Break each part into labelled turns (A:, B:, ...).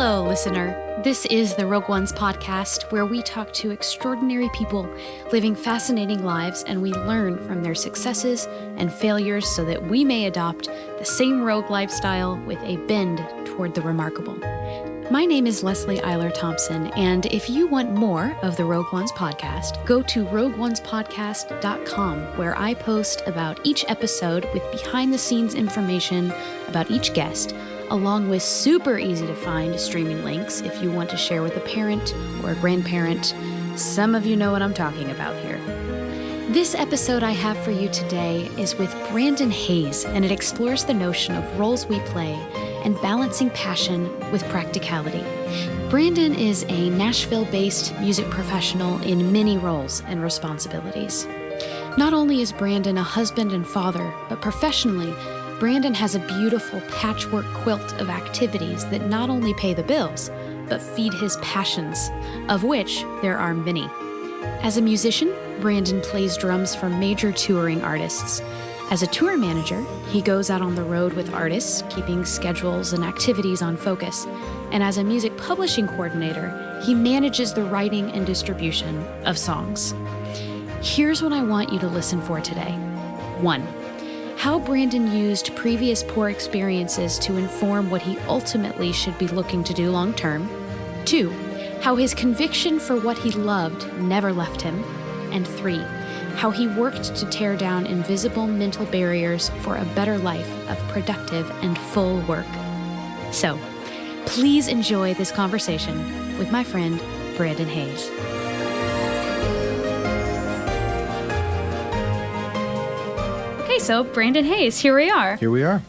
A: Hello, listener. This is the Rogue Ones podcast, where we talk to extraordinary people living fascinating lives, and we learn from their successes and failures so that we may adopt the same rogue lifestyle with a bend toward the remarkable. My name is Leslie Eiler Thompson, and if you want more of the Rogue Ones podcast, go to rogueonespodcast.com, where I post about each episode with behind-the-scenes information about each guest, along with super easy-to-find streaming links if you want to share with a parent or a grandparent. Some of you know what I'm talking about here. This episode I have for you today is with Brandon Hayes, and it explores the notion of roles we play and balancing passion with practicality. Brandon is a Nashville-based music professional in many roles and responsibilities. Not only is Brandon a husband and father, but professionally, Brandon has a beautiful patchwork quilt of activities that not only pay the bills, but feed his passions, of which there are many. As a musician, Brandon plays drums for major touring artists. As a tour manager, he goes out on the road with artists, keeping schedules and activities on focus. And as a music publishing coordinator, he manages the writing and distribution of songs. Here's what I want you to listen for today. 1. How Brandon used previous poor experiences to inform what he ultimately should be looking to do long term. 2. How his conviction for what he loved never left him. And 3. How he worked to tear down invisible mental barriers for a better life of productive and full work. So, please enjoy this conversation with my friend, Brandon Hayes. Okay, so Brandon Hayes, here we are.
B: Here we are.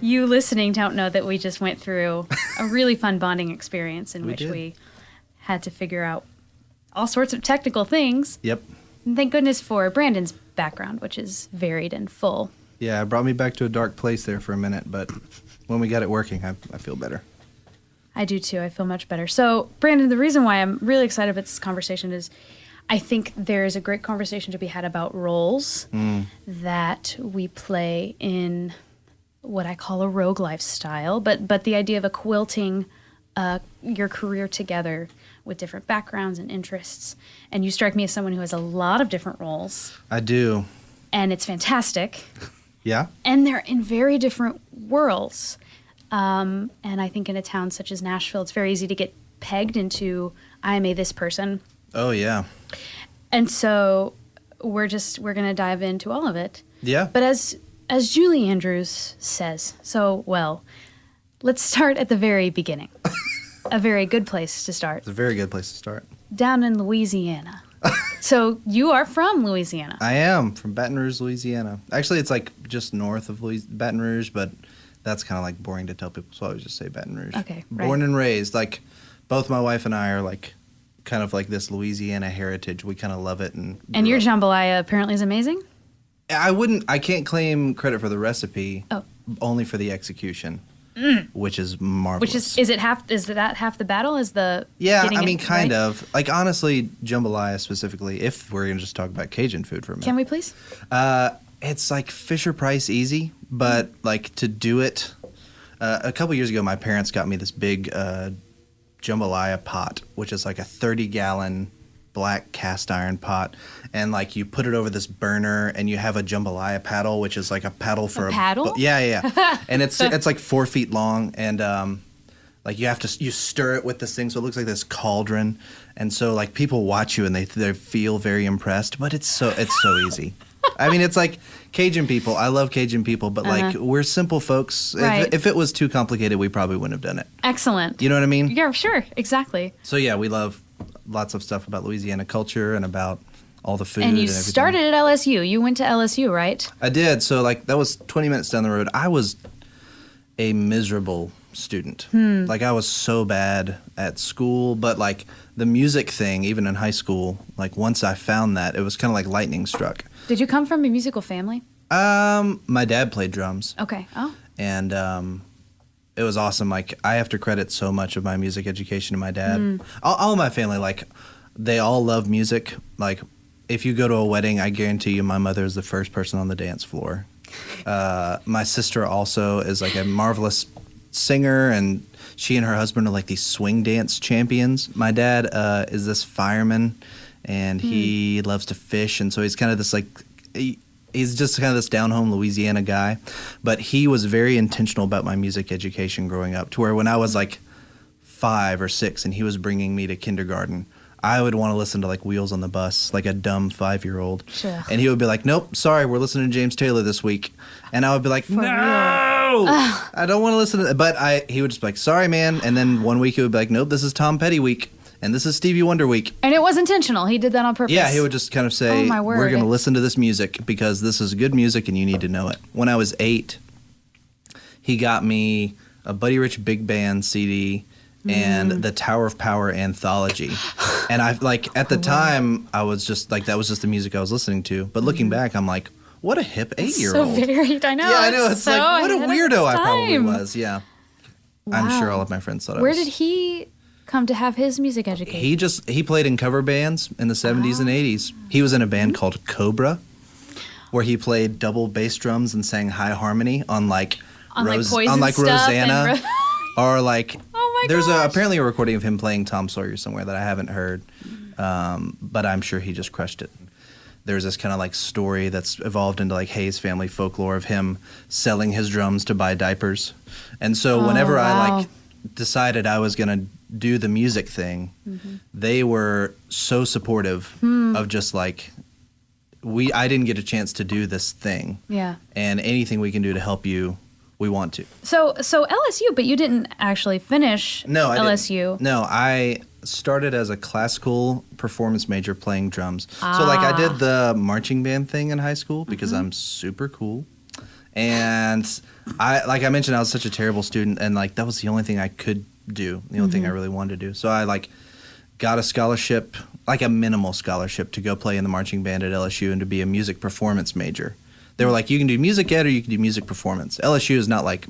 A: You listening don't know that we just went through a really fun bonding experience in which we had to figure out all sorts of technical things.
B: Yep.
A: And thank goodness for Brandon's background, which is varied and full.
B: Yeah, it brought me back to a dark place there for a minute, but when we got it working, I feel better.
A: I do too. I feel much better. So, Brandon, the reason why I'm really excited about this conversation is I think there's a great conversation to be had about roles that we play in what I call a rogue lifestyle, but the idea of a quilting your career together with different backgrounds and interests. And you strike me as someone who has a lot of different roles.
B: I do.
A: And it's fantastic.
B: Yeah?
A: And they're in very different worlds. And I think in a town such as Nashville, it's very easy to get pegged into, I'm a this person.
B: Oh, yeah.
A: And so we're going to dive into all of it.
B: Yeah.
A: But as Julie Andrews says so well, let's start at the very beginning. A very good place to start.
B: It's a very good place to start.
A: Down in Louisiana. So you are from Louisiana.
B: I am from Baton Rouge, Louisiana. Actually, it's like just north of Baton Rouge, but that's kind of like boring to tell people, so I always just say Baton Rouge.
A: Okay, right.
B: Born and raised. Like, both my wife and I are like kind of like this Louisiana heritage. We kind of love it. And
A: your jambalaya apparently is amazing?
B: I can't claim credit for the recipe.
A: Oh.
B: Only for the execution. Which is marvelous.
A: Is that half the battle?
B: Yeah, I mean, kind of. Like, honestly, jambalaya specifically, if we're going to just talk about Cajun food for a minute.
A: Can we please?
B: It's like Fisher-Price easy, but like to do it, a couple years ago, my parents got me this big jambalaya pot, which is like a 30-gallon black cast iron pot, and like you put it over this burner, and you have a jambalaya paddle, which is like a paddle for
A: a paddle.
B: Yeah. And it's like 4 feet long, and like you stir it with this thing, so it looks like this cauldron, and so like people watch you and they feel very impressed, but it's so easy. I mean, it's like Cajun people. I love Cajun people, but like we're simple folks.
A: Right.
B: If it was too complicated, we probably wouldn't have done it.
A: Excellent.
B: You know what I mean?
A: Yeah, sure, exactly.
B: So yeah, we love lots of stuff about Louisiana culture and about all the food.
A: And you
B: everything.
A: started at LSU. You went to LSU, right?
B: I did. So like that was 20 minutes down the road. I was a miserable student. Like I was so bad at school, but like the music thing, even in high school, like once I found that, it was kind of like lightning struck.
A: Did you come from a musical family?
B: My dad played drums.
A: Okay. Oh.
B: And it was awesome. Like, I have to credit so much of my music education to my dad. All of my family, like, they all love music. Like, if you go to a wedding, I guarantee you my mother is the first person on the dance floor. My sister also is, like, a marvelous singer, and she and her husband are like these swing dance champions. My dad is this fireman, and he loves to fish, and so he's kind of this like he's just kind of this down-home Louisiana guy. But he was very intentional about my music education growing up, to where when I was like 5 or 6 and he was bringing me to kindergarten, I would want to listen to like Wheels on the Bus, like a dumb 5-year-old.
A: Sure.
B: And he would be like, nope, sorry, we're listening to James Taylor this week. And I would be like, no, I don't want to listen to that. But he would just be like, sorry, man. And then one week he would be like, nope, this is Tom Petty week. And this is Stevie Wonder week.
A: And it was intentional. He did that on purpose.
B: Yeah, he would just kind of say,
A: oh, my word.
B: we're going to listen to this music because this is good music and you need to know it. When I was 8, he got me a Buddy Rich Big Band CD and the Tower of Power anthology. And I like at the time I was just like, that was just the music I was listening to. But looking back, I'm like, what a hip 8-year-old.
A: So varied, I know.
B: Yeah, I know. It's
A: so
B: like, what a weirdo I probably
A: time.
B: was. Yeah.
A: Wow.
B: I'm sure all of my friends thought I was.
A: Where did he come to have his music education?
B: He played in cover bands in the 70s and 80s. He was in a band called Cobra, where he played double bass drums and sang high harmony on like
A: Poison stuff
B: Rosanna, or like
A: oh my
B: there's
A: gosh.
B: apparently a recording of him playing Tom Sawyer somewhere that I haven't heard, but I'm sure he just crushed it. There's this kind of like story that's evolved into like Hayes family folklore of him selling his drums to buy diapers, and so whenever I like decided I was gonna do the music thing, they were so supportive of just like I didn't get a chance to do this thing.
A: Yeah.
B: And anything we can do to help you, we want to.
A: So LSU, but you didn't actually finish LSU.
B: Didn't. No, I started as a classical performance major playing drums. So like I did the marching band thing in high school because I'm super cool. And like I mentioned, I was such a terrible student, and like that was the only thing I could do, the only thing I really wanted to do. So I like got a scholarship, like a minimal scholarship, to go play in the marching band at LSU and to be a music performance major. They were like, you can do music ed or you can do music performance. LSU is not like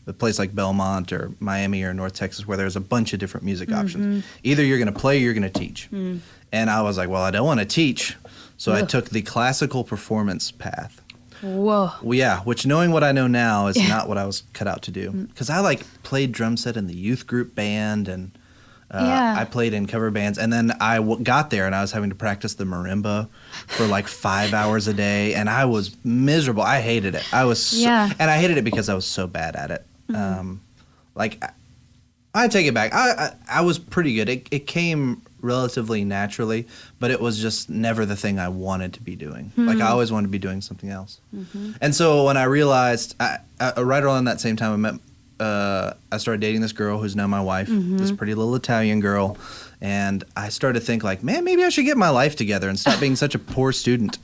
B: a place like Belmont or Miami or North Texas where there's a bunch of different music options. Either you're going to play or you're going to teach. And I was like, well, I don't want to teach. So I took the classical performance path.
A: Whoa.
B: Well, yeah, which knowing what I know now is not what I was cut out to do. Because I like played drum set in the youth group band, and I played in cover bands. And then I got there and I was having to practice the marimba for like 5 hours a day. And I was miserable. I hated it. And I hated it because I was so bad at it. Like, I take it back. I was pretty good. It came relatively naturally, but it was just never the thing I wanted to be doing. Like I always wanted to be doing something else. And so when I realized, right around that same time, I started dating this girl who's now my wife, this pretty little Italian girl, and I started to think like, man, maybe I should get my life together and stop being such a poor student.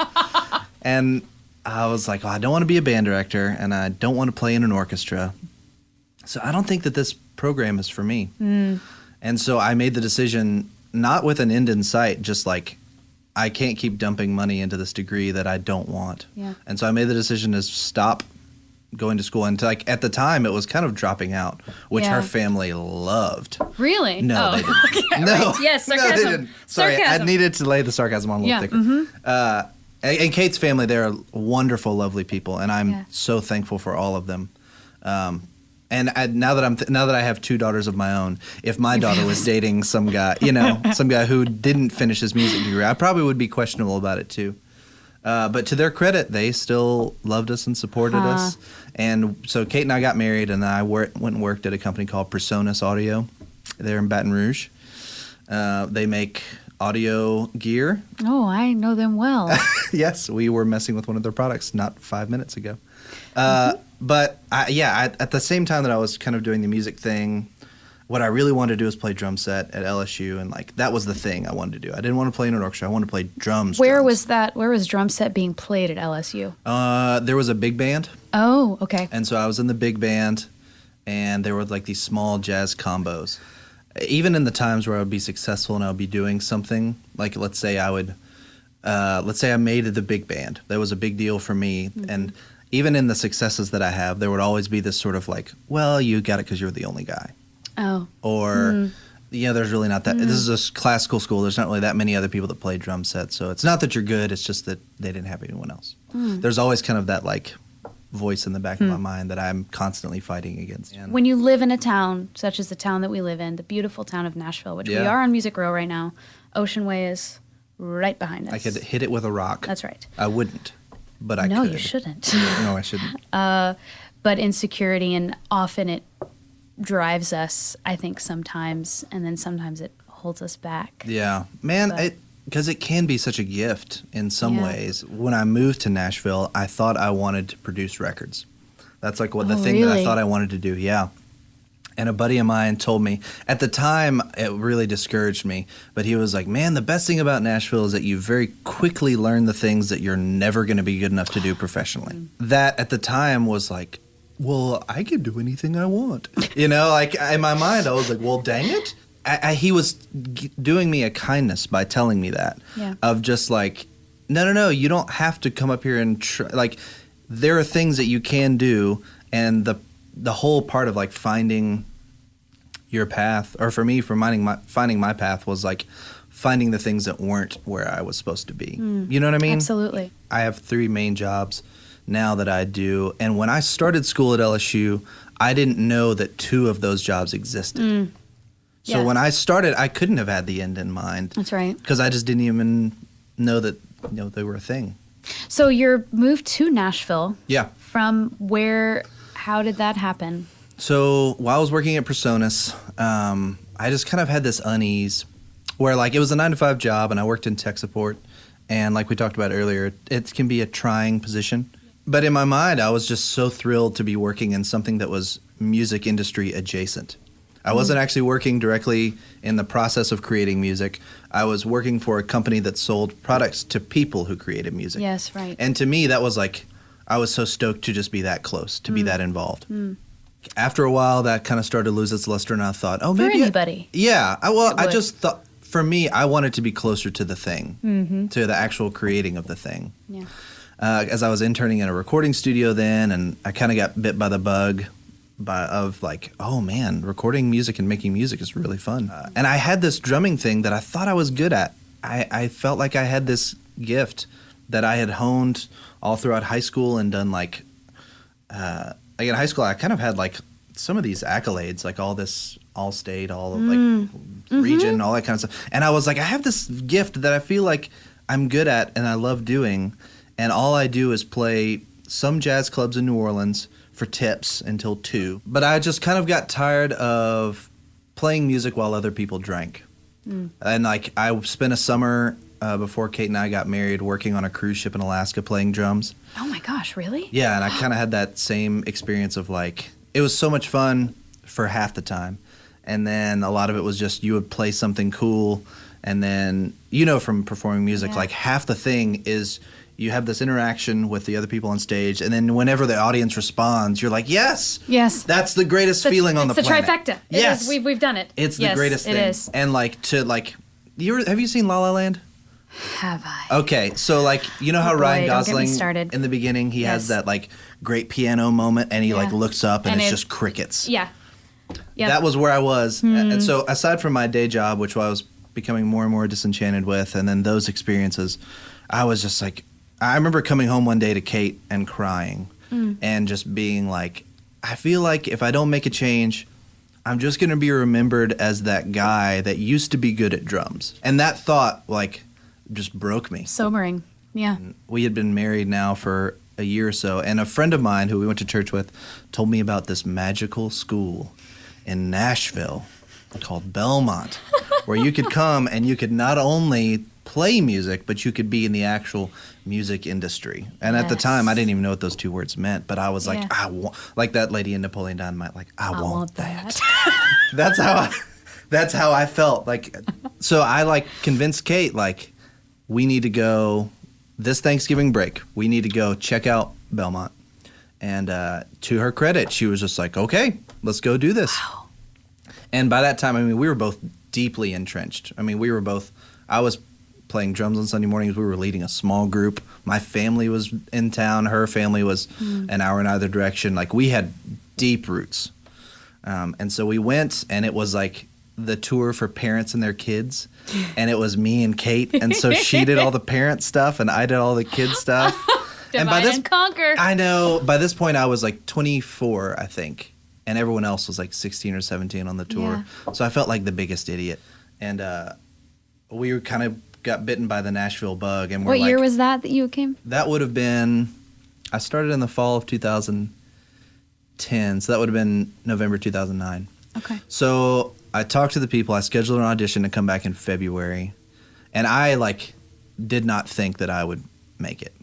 B: And I was like, oh, I don't want to be a band director, and I don't want to play in an orchestra. So I don't think that this program is for me. And so I made the decision, not with an end in sight, just like I can't keep dumping money into this degree that I don't want. And so I made the decision to stop going to school. And like at the time, it was kind of dropping out, which her family loved.
A: Really?
B: No, they didn't. No,
A: right. Yes, sarcasm.
B: No, they didn't. Sorry,
A: sarcasm.
B: I needed to lay the sarcasm on a little thicker. And Kate's family, they're wonderful, lovely people, and I'm so thankful for all of them. And now that I have 2 daughters of my own, if my daughter was dating some guy, some guy who didn't finish his music degree, I probably would be questionable about it too. But to their credit, they still loved us and supported us. And so Kate and I got married, and then I went and worked at a company called Personas Audio there in Baton Rouge. They make audio gear.
A: Oh, I know them well.
B: Yes, we were messing with one of their products not 5 minutes ago. But at the same time that I was kind of doing the music thing, what I really wanted to do was play drum set at LSU, and like that was the thing I wanted to do. I didn't want to play in an orchestra. I wanted to play drums.
A: Where was that? Where was drum set being played at LSU?
B: There was a big band.
A: Oh, okay.
B: And so I was in the big band, and there were like these small jazz combos. Even in the times where I would be successful and I would be doing something, like let's say I made the big band. That was a big deal for me, and even in the successes that I have, there would always be this sort of like, well, you got it because you're the only guy.
A: Oh.
B: Or, there's really not that. This is a classical school. There's not really that many other people that play drum sets. So it's not that you're good. It's just that they didn't have anyone else. There's always kind of that like voice in the back of my mind that I'm constantly fighting against. And
A: When you live in a town, such as the town that we live in, the beautiful town of Nashville, which we
B: Yeah.
A: are on Music Row right now, Ocean Way is right behind us.
B: I could hit it with a rock.
A: That's right.
B: I wouldn't, but I
A: No,
B: could.
A: you shouldn't.
B: No, I shouldn't.
A: But insecurity, and often it drives us, I think, sometimes, and then sometimes it holds us back.
B: Yeah, man,
A: But-
B: because it can be such a gift in some
A: Yeah.
B: ways. When I moved to Nashville, I thought I wanted to produce records. That's like what the
A: Oh,
B: thing that I
A: really?
B: thought I wanted to do. Yeah. And a buddy of mine told me at the time, it really discouraged me, but he was like, man, the best thing about Nashville is that you very quickly learn the things that you're never going to be good enough to do professionally. That at the time was like, well, I can do anything I want. You know, like in my mind, I was like, well, dang it. He was doing me a kindness by telling me that.
A: Yeah.
B: Of just like, no, you don't have to come up here and like, there are things that you can do, and the whole part of like finding your path, or for me, finding my path was like finding the things that weren't where I was supposed to be. You know what I mean?
A: Absolutely.
B: I have 3 main jobs now that I do, and when I started school at LSU, I didn't know that 2 of those jobs existed. So
A: Yeah.
B: when I started, I couldn't have had the end in mind
A: That's right.
B: because I just didn't even know that they were a thing.
A: So you're moved to Nashville.
B: Yeah.
A: From where? How did that happen?
B: So while I was working at Personas, I just kind of had this unease where like it was a 9-to-5 job and I worked in tech support. And like we talked about earlier, it can be a trying position. But in my mind, I was just so thrilled to be working in something that was music industry adjacent. I wasn't actually working directly in the process of creating music. I was working for a company that sold products to people who created music.
A: Yes, right.
B: And to me, that was like, I was so stoked to just be that close, to be that involved. After a while, that kind of started to lose its luster, and I thought, oh,
A: For
B: maybe.
A: anybody.
B: Yeah. I
A: would.
B: just thought, for me, I wanted to be closer to the thing, to the actual creating of the thing.
A: Yeah.
B: As I was interning in a recording studio then, and I kind of got bit by the bug of like, oh man, recording music and making music is really fun. And I had this drumming thing that I thought I was good at. I felt like I had this gift that I had honed all throughout high school and done like in high school I kind of had like some of these accolades, like all this all-state, all like region, all that kind of stuff. And I was like, I have this gift that I feel like I'm good at and I love doing. And all I do is play some jazz clubs in New Orleans for tips until 2. But I just kind of got tired of playing music while other people drank. And like I spent a summer before Kate and I got married working on a cruise ship in Alaska playing drums.
A: Oh my gosh, really?
B: Yeah, and I kind of had that same experience of like, it was so much fun for half the time. And then a lot of it was just you would play something cool. And then, from performing music,
A: Yeah.
B: like half the thing is you have this interaction with the other people on stage. And then whenever the audience responds, you're like, yes,
A: Yes.
B: that's the greatest feeling on the
A: It's
B: planet.
A: the trifecta.
B: Yes.
A: It is, we've done it.
B: It's the
A: Yes,
B: greatest thing.
A: It is.
B: And like have you seen La La Land?
A: Have I?
B: Okay, so like how
A: Oh, boy,
B: Ryan
A: don't get me
B: Gosling
A: started.
B: in the beginning he has
A: Yes.
B: that like great piano moment and he like
A: Yeah.
B: looks up and
A: And
B: it's
A: it-
B: just crickets.
A: Yeah. Yep.
B: That was where I was.
A: Hmm.
B: And so aside from my day job, which I was becoming more and more disenchanted with, and then those experiences, I was just like, I remember coming home one day to Kate and crying and just being like, I feel like if I don't make a change, I'm just going to be remembered as that guy that used to be good at drums. And that thought like just broke me.
A: Sobering. Yeah.
B: We had been married now for a year or so, and a friend of mine who we went to church with told me about this magical school in Nashville called Belmont, where you could come and you could not only play music, but you could be in the actual music industry. And at the
A: Yes.
B: time, I didn't even know what those 2 words meant, but I was like,
A: Yeah.
B: I want, like that lady in Napoleon Dynamite, like, I want that.
A: that.
B: That's how I felt. Like, so I like convinced Kate, like, we need to go this Thanksgiving break. We need to go check out Belmont. And to her credit, she was just like, okay, let's go do this.
A: Wow.
B: And by that time, I mean, we were both deeply entrenched. I mean, I was playing drums on Sunday mornings. We were leading a small group. My family was in town. Her family was an hour in either direction. Like, we had deep roots. And so we went, and it was like the tour for parents and their kids. And it was me and Kate. And so she did all the parent stuff, and I did all the kid stuff.
A: Divide and conquer.
B: I know. By this point, I was like 24, I think. And everyone else was like 16 or 17 on the tour.
A: Yeah.
B: So I felt like the biggest idiot. And we were kind of got bitten by the Nashville bug. And
A: What year was that you came?
B: That would have been, I started in the fall of 2010. So that would have been November 2009.
A: Okay.
B: So I talked to the people. I scheduled an audition to come back in February. And I did not think that I would make it.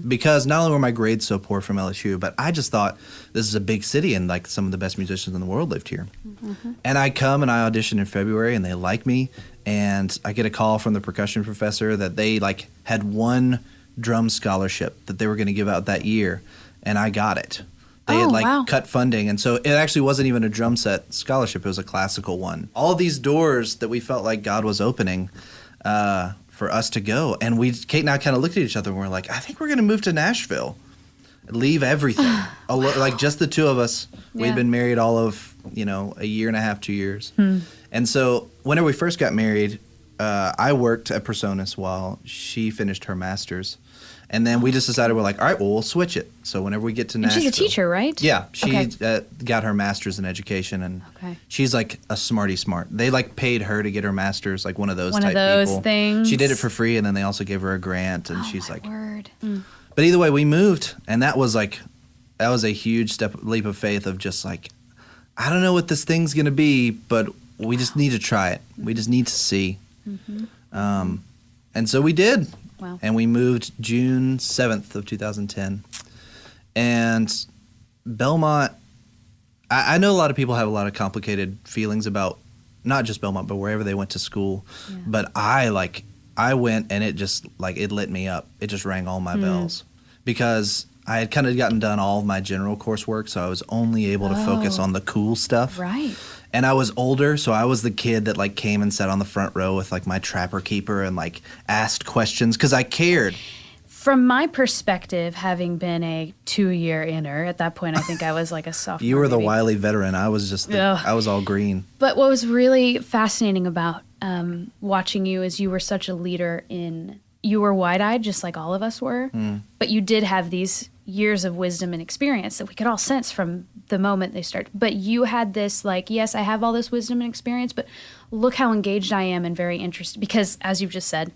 B: Because not only were my grades so poor from LSU, but I just thought this is a big city and like some of the best musicians in the world lived here. Mm-hmm. And I come and I audition in February and they like me. And I get a call from the percussion professor that they had one drum scholarship that they were going to give out that year. And I got it. They had cut funding. And so it actually wasn't even a drum set scholarship. It was a classical one. All these doors that we felt like God was opening, for us to go. And Kate and I kind of looked at each other and we're like, I think we're going to move to Nashville. Leave everything. Like just the two of us. Yeah. We'd been married all of, a year and a half, 2 years. And so whenever we first got married, I worked at Personas while she finished her master's. And then we just decided, we're like, all right, well, we'll switch it. So whenever we get to Nashville.
A: She's a teacher, right?
B: Yeah. She got her master's in education. And she's like a smarty smart. They paid her to get her master's, like one of those type people.
A: Things.
B: She did it for free, and then they also gave her a grant. And she's like,
A: word.
B: But either way, we moved. And that was a huge leap of faith of just I don't know what this thing's going to be, but we just need to try it. We just need to see. Mm-hmm. And so we did.
A: Wow.
B: And we moved June 7th of 2010. And Belmont, I know a lot of people have a lot of complicated feelings about not just Belmont, but wherever they went to school. Yeah. But I went and it just it lit me up. It just rang all my bells because I had kind of gotten done all of my general coursework, so I was only able to focus on the cool stuff.
A: Right.
B: And I was older, so I was the kid that came and sat on the front row with my trapper keeper and asked questions because I cared.
A: From my perspective, having been a 2-year inner, at that point I think I was a sophomore.
B: You were the wily veteran. I was just I was all green.
A: But what was really fascinating about watching you is you were such a leader you were wide-eyed just like all of us were, but you did have these years of wisdom and experience that we could all sense from the moment they start. But you had this yes, I have all this wisdom and experience, but look how engaged I am and very interested because, as you've just said,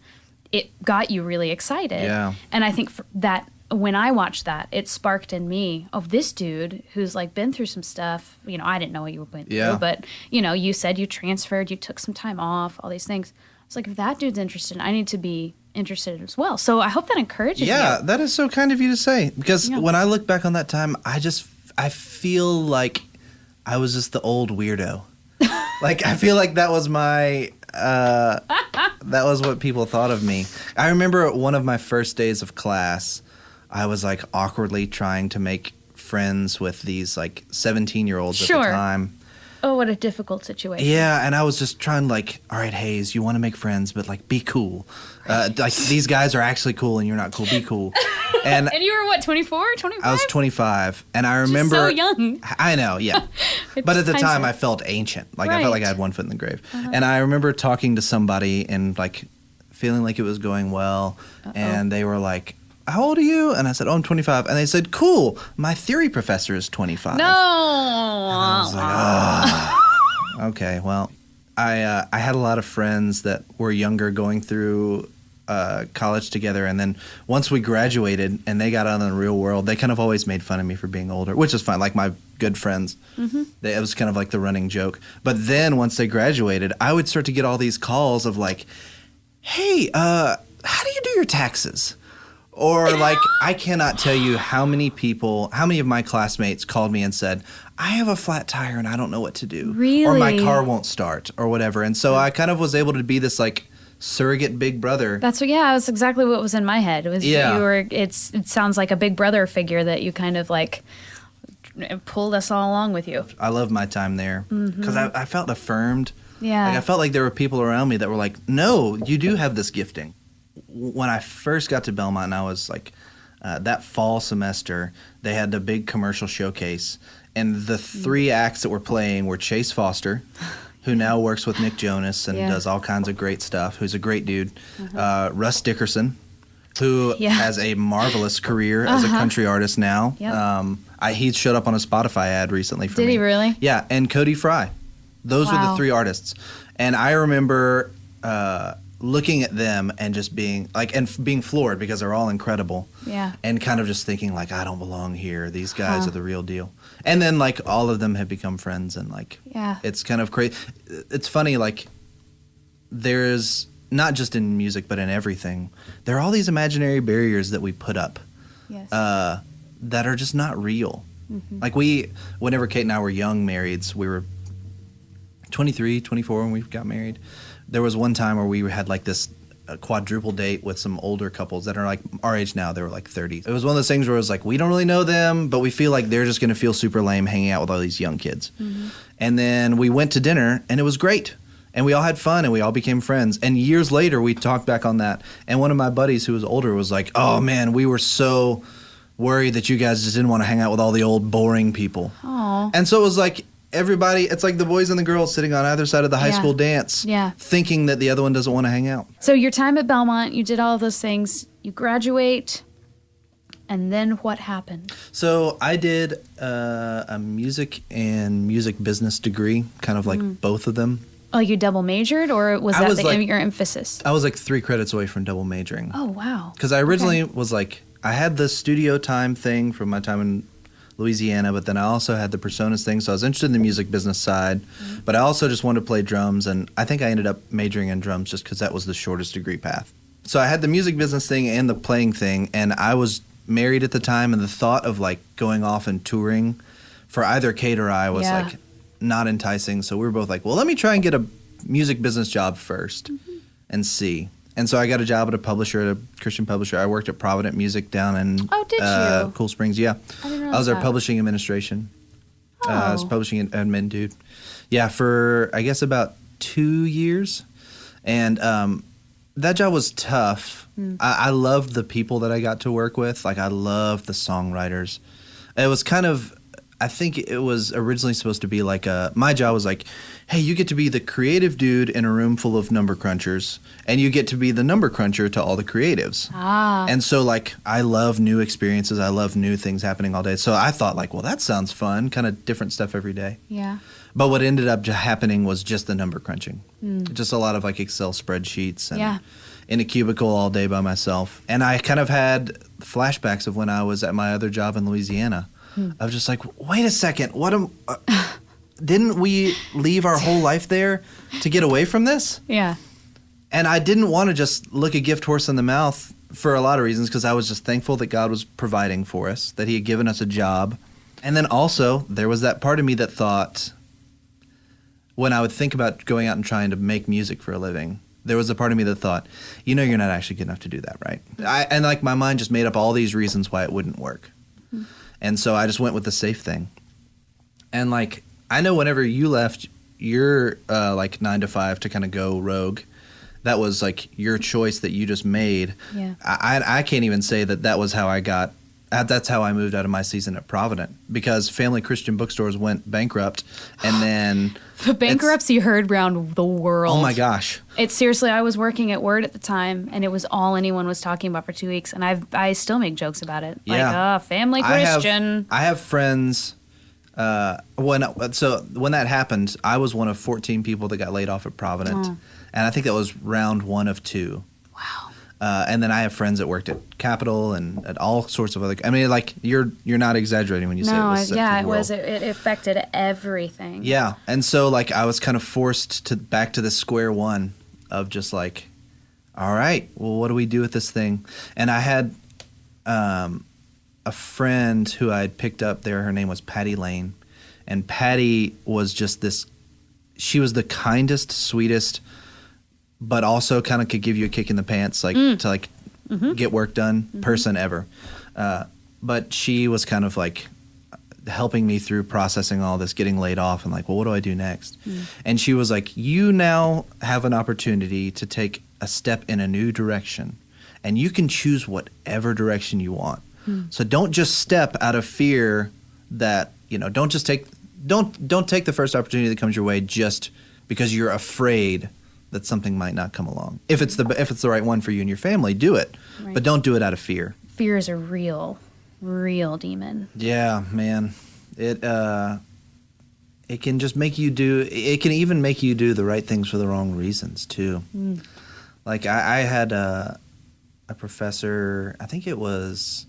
A: it got you really excited. Yeah. And I think that when I watched that, it sparked in me of this dude who's been through some stuff. I didn't know what you went through, but you said you transferred, you took some time off, all these things. I was like, if that dude's interested, I need to be interested as well. So I hope that encourages you.
B: Yeah, that is so kind of you to say. Because when I look back on that time, I feel like I was just the old weirdo. I feel like that was my that was what people thought of me. I remember one of my first days of class, I was awkwardly trying to make friends with these 17-year-olds at the time.
A: Oh, what a difficult situation.
B: Yeah, and I was just trying all right, Hayes, you want to make friends, but be cool. These guys are actually cool and you're not cool. Be cool. And
A: you were what, 24, 25?
B: I was 25. And I remember...
A: Just so young.
B: I know, yeah. But at the time, I felt ancient. I felt like I had one foot in the grave. Uh-huh. And I remember talking to somebody and feeling like it was going well. Uh-oh. And they were like, how old are you? And I said, I'm 25. And they said, cool. My theory professor is 25.
A: No.
B: And I was okay, well, I had a lot of friends that were younger going through college together. And then once we graduated and they got out in the real world, they kind of always made fun of me for being older, which is fine. My good friends, it was kind of the running joke. But then once they graduated, I would start to get all these calls of hey, how do you do your taxes? Or I cannot tell you how many of my classmates called me and said, I have a flat tire and I don't know what to do.
A: Really?
B: Or my car won't start or whatever. And so I kind of was able to be this surrogate big brother.
A: That's exactly what was in my head. It was it sounds like a big brother figure that you kind of pulled us all along with you.
B: I love my time there because I felt affirmed.
A: Yeah.
B: I felt like there were people around me that were no, you do have this gifting. When I first got to Belmont, and I was that fall semester, they had the big commercial showcase, and the 3 acts that were playing were Chase Foster, who now works with Nick Jonas and does all kinds of great stuff, who's a great dude, Russ Dickerson, who
A: Yeah.
B: has a marvelous career as a country artist now.
A: Yep.
B: He showed up on a Spotify ad recently for me.
A: Did he really?
B: Yeah, and Cody Fry. Those are the
A: Wow.
B: 3 artists. And I remember looking at them and just being like, and being floored because they're all incredible.
A: Yeah.
B: And kind of just thinking like, I don't belong here. These guys are the real deal. And then like all of them have become friends, and like,
A: Yeah.
B: it's kind of crazy. It's funny, like there's not just in music, but in everything, there are all these imaginary barriers that we put up
A: Yes.
B: that are just not real. Like whenever Kate and I were young marrieds, we were 23, 24 when we got married. There was one time where we had like this quadruple date with some older couples that are like our age now. They were like 30. It was one of those things where it was like, we don't really know them, but we feel like they're just going to feel super lame hanging out with all these young kids. And then we went to dinner and it was great. And we all had fun and we all became friends. And years later, we talked back on that. And one of my buddies who was older was like, oh man, we were so worried that you guys just didn't want to hang out with all the old boring people.
A: Aw.
B: And so it was like everybody, it's like the boys and the girls sitting on either side of the high
A: Yeah.
B: school dance,
A: Yeah.
B: thinking that the other one doesn't want to hang out.
A: So your time at Belmont, you did all of those things. You graduate, and then what happened?
B: So I did a music and music business degree, kind of like both of them.
A: Oh, you double majored, or was
B: I
A: that
B: was like-
A: your emphasis?
B: I was like 3 credits away from double majoring.
A: Oh, wow.
B: Because I originally was like, I had the studio time thing from my time in Louisiana, but then I also had the personas thing. So I was interested in the music business side, but I also just wanted to play drums. And I think I ended up majoring in drums just because that was the shortest degree path. So I had the music business thing and the playing thing. And I was married at the time. And the thought of like going off and touring for either Kate or I was
A: Yeah.
B: like not enticing. So we were both like, well, let me try and get a music business job first and see. And so I got a job at a publisher, at a Christian publisher. I worked at Provident Music down in
A: Oh, did you?
B: Cool Springs. Yeah,
A: I didn't
B: I was
A: realize
B: their
A: that.
B: publishing administration. I was
A: Oh.
B: publishing admin dude. Yeah, for I guess about 2 years, and that job was tough. I loved the people that I got to work with. Like I loved the songwriters. It was kind of. I think it was originally supposed to be like my job was like, hey, you get to be the creative dude in a room full of number crunchers, and you get to be the number cruncher to all the creatives.
A: Ah.
B: And so like I love new experiences. I love new things happening all day. So I thought like, well, that sounds fun, kind of different stuff every day.
A: Yeah.
B: But what ended up happening was just the number crunching. Just a lot of like Excel spreadsheets and
A: Yeah.
B: in a cubicle all day by myself. And I kind of had flashbacks of when I was at my other job in Louisiana. I was just like, wait a second, didn't we leave our whole life there to get away from this?
A: Yeah.
B: And I didn't want to just look a gift horse in the mouth for a lot of reasons, because I was just thankful that God was providing for us, that he had given us a job. And then also there was that part of me that thought, when I would think about going out and trying to make music for a living, there was a part of me that thought, you're not actually good enough to do that, right? And like my mind just made up all these reasons why it wouldn't work. And so I just went with the safe thing. And like, I know whenever you left your like 9 to 5 to kind of go rogue, that was like your choice that you just made.
A: Yeah.
B: I can't even say that was how I got, that's how I moved out of my season at Provident, because Family Christian Bookstores went bankrupt, and then
A: The bankruptcy heard around the world.
B: oh my gosh.
A: It's seriously, I was working at Word at the time, and it was all anyone was talking about for 2 weeks, and I still make jokes about it.
B: Yeah.
A: Like, Family Christian.
B: I have friends. When that happened, I was one of 14 people that got laid off at Provident, and I think that was round 1 of 2.
A: Wow.
B: And then I have friends that worked at Capitol and at all sorts of other. I mean, like you're not exaggerating when you say it
A: No,
B: was.
A: yeah, it was. It affected everything.
B: Yeah, and so like I was kind of forced back to the square one of just like, all right, well, what do we do with this thing? And I had a friend who I had picked up there. Her name was Patty Lane, and Patty was just this. She was the kindest, sweetest, but also kind of could give you a kick in the pants, like to like get work done person ever. But she was kind of like helping me through processing all this, getting laid off, and like, well, what do I do next? And she was like, you now have an opportunity to take a step in a new direction, and you can choose whatever direction you want. So don't just step out of fear that, don't take the first opportunity that comes your way just because you're afraid that something might not come along. If it's the right one for you and your family, do it.
A: Right.
B: But don't do it out of fear.
A: Fear is a real demon.
B: Yeah, man. It can just make you do. It can even make you do the right things for the wrong reasons too. Like I had a professor. I think it was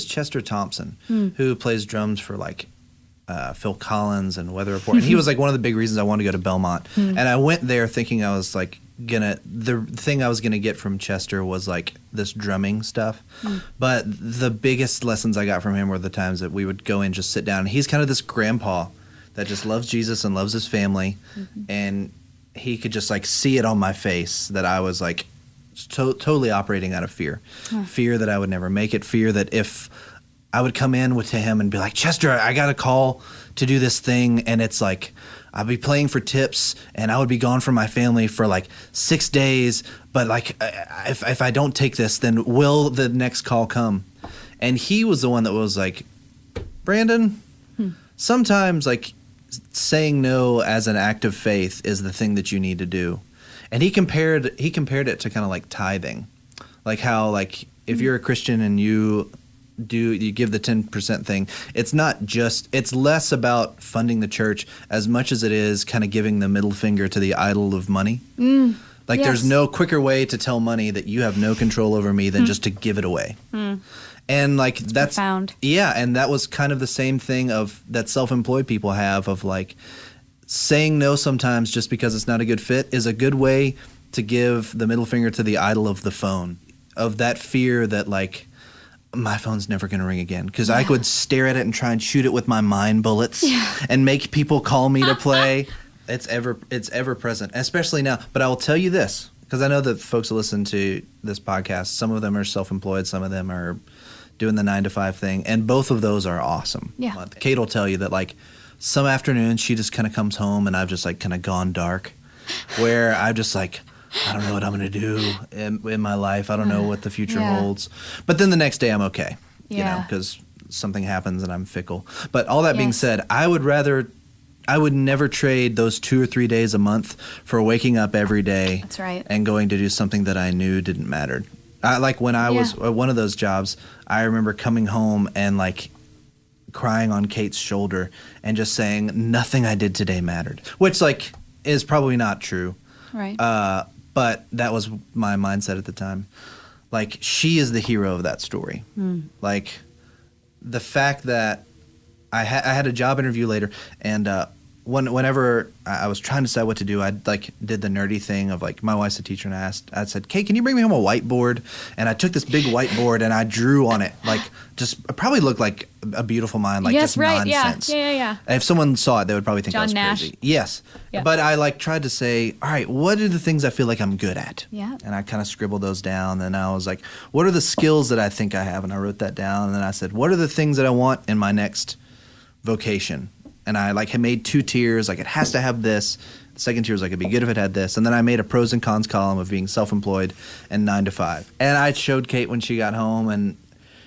B: Chester Thompson who plays drums for like Phil Collins and Weather Report. And he was like one of the big reasons I wanted to go to Belmont. And I went there thinking I was like the thing I was gonna get from Chester was like this drumming stuff. But the biggest lessons I got from him were the times that we would go in, just sit down. And he's kind of this grandpa that just loves Jesus and loves his family. And he could just like see it on my face that I was like totally operating out of fear. Fear that I would never make it. Fear that if I would come in to him and be like, Chester, I got a call to do this thing, and it's like I'll be playing for tips, and I would be gone from my family for like 6 days. But like, if I don't take this, then will the next call come? And he was the one that was like, Brandon, sometimes like saying no as an act of faith is the thing that you need to do. And he compared it to kind of like tithing, like how like if you're a Christian and you give the 10% thing, it's less about funding the church as much as it is kind of giving the middle finger to the idol of money. Like there's no quicker way to tell money that you have no control over me than just to give it away. And like that's
A: profound.
B: Yeah, and that was kind of the same thing that self-employed people have of like saying no sometimes just because it's not a good fit is a good way to give the middle finger to the idol of the phone, of that fear that like my phone's never going to ring again, because I could stare at it and try and shoot it with my mind bullets and make people call me to play. It's ever present, especially now. But I will tell you this, because I know that folks who listen to this podcast, some of them are self-employed, some of them are doing the 9-to-5 thing, and both of those are awesome.
A: Yeah.
B: Kate will tell you that like some afternoons she just kind of comes home and I've just like kind of gone dark, where I'm just like, I don't know what I'm going to do in my life. I don't know what the future holds. But then the next day I'm okay, you know, because something happens and I'm fickle. But all that being said, I would never trade those 2 or 3 days a month for waking up every day.
A: That's right.
B: And going to do something that I knew didn't matter. Like when I was at one of those jobs, I remember coming home and like crying on Kate's shoulder and just saying nothing I did today mattered, which like is probably not true.
A: Right.
B: But that was my mindset at the time. Like, she is the hero of that story. Like, the fact that I had a job interview later, and whenever I was trying to decide what to do, I like did the nerdy thing of like, my wife's a teacher, and I said, Kate, can you bring me home a whiteboard? And I took this big whiteboard and I drew on it, like just it probably looked like a beautiful mind, like just nonsense.
A: Yeah.
B: If someone saw it, they would probably think
A: John
B: I was
A: Nash.
B: crazy. Yes.
A: Yeah.
B: But I like tried to say, all right, what are the things I feel like I'm good at?
A: Yeah.
B: And I kind of scribbled those down. And I was like, what are the skills that I think I have? And I wrote that down. And then I said, what are the things that I want in my next vocation? And I like had made 2 tiers. Like, it has to have this. The second tier was like, it'd be good if it had this. And then I made a pros and cons column of being self-employed and 9-to-5. And I showed Kate when she got home, and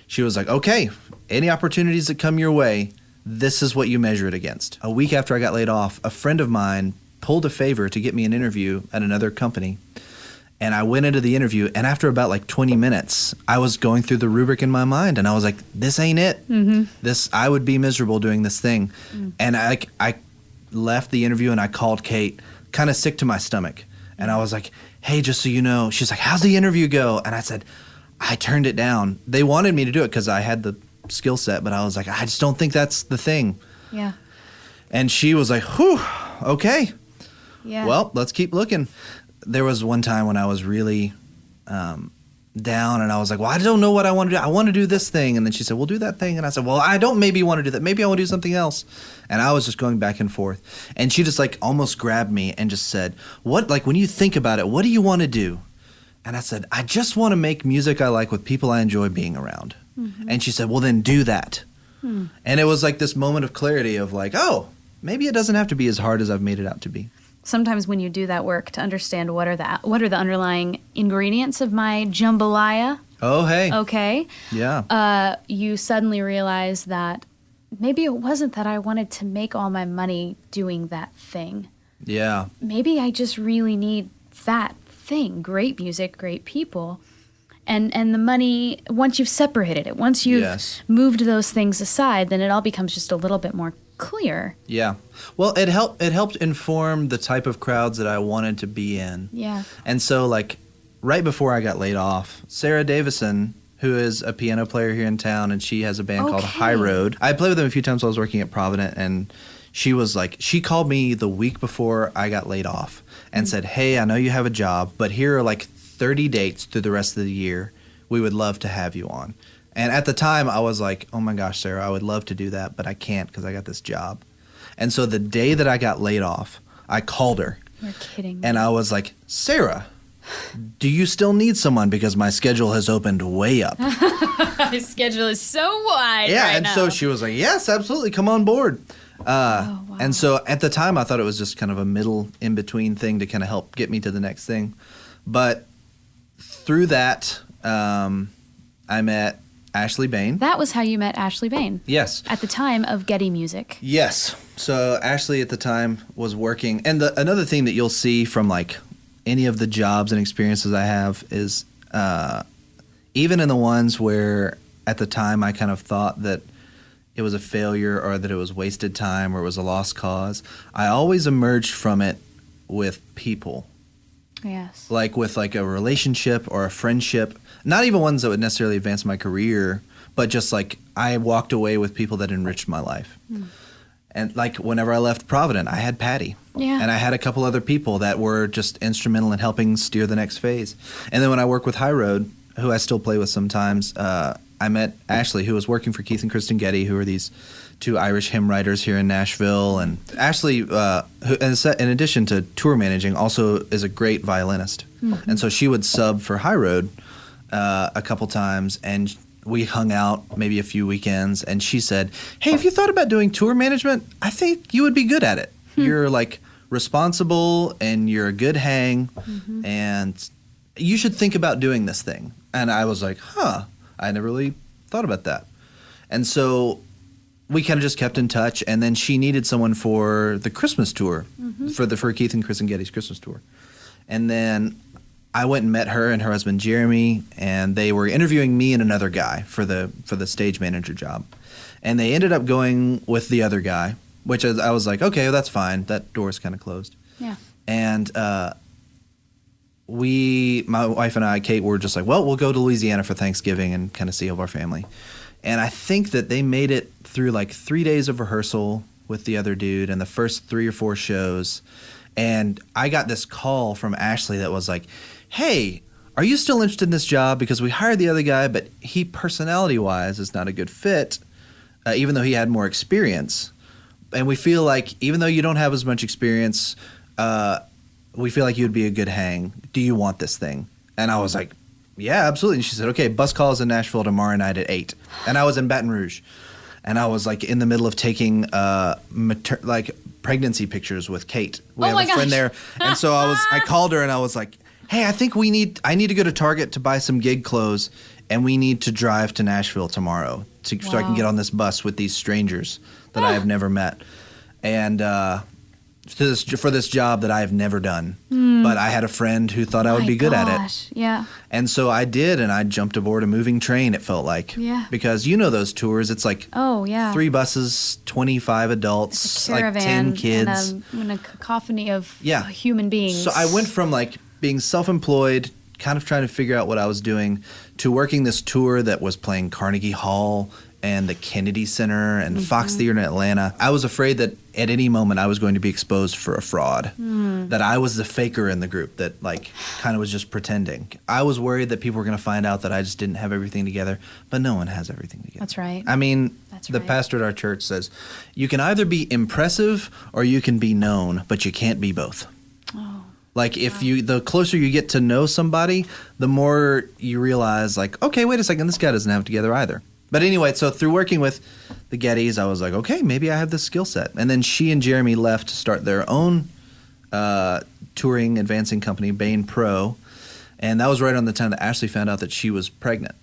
B: she was like, okay, any opportunities that come your way, this is what you measure it against. A week after I got laid off, a friend of mine pulled a favor to get me an interview at another company. And I went into the interview, and after about like 20 minutes, I was going through the rubric in my mind, and I was like, this ain't it. I would be miserable doing this thing. And I left the interview, and I called Kate, kind of sick to my stomach. And I was like, hey, just so you know, she's like, how's the interview go? And I said, I turned it down. They wanted me to do it because I had the skill set, but I was like, I just don't think that's the thing.
A: Yeah.
B: And she was like, whew, okay.
A: Yeah.
B: Well, let's keep looking. There was one time when I was really down, and I was like, well, I don't know what I want to do. I want to do this thing. And then she said, well, do that thing. And I said, well, I don't maybe want to do that. Maybe I want to do something else. And I was just going back and forth. And she just like almost grabbed me and just said, what, like when you think about it, what do you want to do? And I said, I just want to make music I like with people I enjoy being around. And she said, well, then do that. And it was like this moment of clarity of like, oh, maybe it doesn't have to be as hard as I've made it out to be.
A: Sometimes when you do that work to understand what are the underlying ingredients of my jambalaya.
B: Oh, hey.
A: Okay.
B: Yeah.
A: You suddenly realize that maybe it wasn't that I wanted to make all my money doing that thing.
B: Yeah.
A: maybe I just really need that thing, great music, great people. And the money, once you've separated it, once you've
B: Yes.
A: moved those things aside, then it all becomes just a little bit more clear.
B: Yeah. Well, it helped inform the type of crowds that I wanted to be in.
A: Yeah.
B: And so, like, right before I got laid off, Sarah Davison, who is a piano player here in town, and she has a band called
A: Okay.
B: High Road. I played with them a few times while I was working at Provident, and she was like, she called me the week before I got laid off and said, "Hey, I know you have a job, but here are like 30 dates through the rest of the year. We would love to have you on." And at the time, I was like, "Oh my gosh, Sarah, I would love to do that, but I can't because I got this job." And so the day that I got laid off, I called her
A: You're kidding me.
B: and I was like, "Sarah, do you still need someone? Because my schedule has opened way up."
A: My schedule is so wide
B: Yeah,
A: right
B: and
A: now.
B: so she was like, "Yes, absolutely, come on board."
A: Wow.
B: And so at the time, I thought it was just kind of a middle in between thing to kind of help get me to the next thing. But through that, I met Ashley Bain.
A: That was how you met Ashley Bain.
B: Yes.
A: At the time of Getty Music.
B: Yes. So Ashley at the time was working. And another thing that you'll see from like any of the jobs and experiences I have is even in the ones where at the time I kind of thought that it was a failure or that it was wasted time or it was a lost cause, I always emerged from it with people.
A: Yes.
B: Like with like a relationship or a friendship, not even ones that would necessarily advance my career, but just like I walked away with people that enriched my life. And like whenever I left Provident, I had Patty.
A: Yeah.
B: And I had a couple other people that were just instrumental in helping steer the next phase. And then when I work with High Road, who I still play with sometimes, I met Ashley, who was working for Keith and Kristen Getty, who are these two Irish hymn writers here in Nashville. And Ashley, who, in addition to tour managing, also is a great violinist. And so she would sub for High Road a couple times, and we hung out maybe a few weekends, and she said, "Hey, have you thought about doing tour management? I think you would be good at it. You're like responsible, and you're a good hang, and you should think about doing this thing." And I was like, huh, I never really thought about that. And so we kind of just kept in touch, and then she needed someone for the Christmas tour, for Keith and Kristen Getty's Christmas tour. And then I went and met her and her husband Jeremy, and they were interviewing me and another guy for the stage manager job. And they ended up going with the other guy, which I was like, okay, well, that's fine. That door's kind of closed.
A: Yeah.
B: And my wife and I, Kate, were just like, well, we'll go to Louisiana for Thanksgiving and kind of see all of our family. And I think that they made it through like 3 days of rehearsal with the other dude and the first 3 or 4 shows. And I got this call from Ashley that was like, "Hey, are you still interested in this job? Because we hired the other guy, but he personality-wise is not a good fit, even though he had more experience. And we feel like even though you don't have as much experience, we feel like you'd be a good hang. Do you want this thing?" And I was like, "Yeah, absolutely." And she said, "Okay, bus call is in Nashville tomorrow night at 8." And I was in Baton Rouge. And I was like in the middle of taking pregnancy pictures with Kate. We have a friend there. And so I called her and I was like, "Hey, I think I need to go to Target to buy some gig clothes, and we need to drive to Nashville tomorrow so I can get on this bus with these strangers that I have never met. And for this job that I have never done. But I had a friend who thought I would be good at it.
A: Yeah.
B: And so I did, and I jumped aboard a moving train, it felt like.
A: Yeah.
B: Because you know those tours, it's like
A: Oh, yeah.
B: 3 buses, 25 adults,
A: It's a
B: like
A: caravan
B: 10 kids.
A: and a cacophony of
B: Yeah.
A: human beings.
B: So I went from like being self-employed, kind of trying to figure out what I was doing, to working this tour that was playing Carnegie Hall and the Kennedy Center and Fox Theater in Atlanta. I was afraid that at any moment I was going to be exposed for a fraud, that I was the faker in the group that like kind of was just pretending. I was worried that people were going to find out that I just didn't have everything together, but no one has everything together.
A: That's right.
B: I mean, the
A: right.
B: pastor at our church says, you can either be impressive or you can be known, but you can't be both.
A: Oh.
B: Like the closer you get to know somebody, the more you realize like, okay, wait a second, this guy doesn't have it together either. But anyway, so through working with the Gettys, I was like, okay, maybe I have this skill set. And then she and Jeremy left to start their own touring advancing company, Bain Pro. And that was right on the time that Ashley found out that she was pregnant.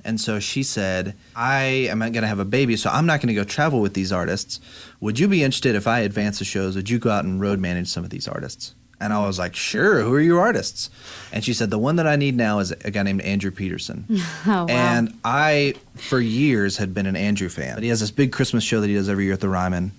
B: And so she said, I am going to have a baby, so I'm not going to go travel with these artists. Would you be interested if I advance the shows? Would you go out and road manage some of these artists? And I was like, sure, who are your artists? And she said, the one that I need now is a guy named Andrew Peterson.
A: Oh, wow.
B: And I, for years, had been an Andrew fan. But he has this big Christmas show that he does every year at the Ryman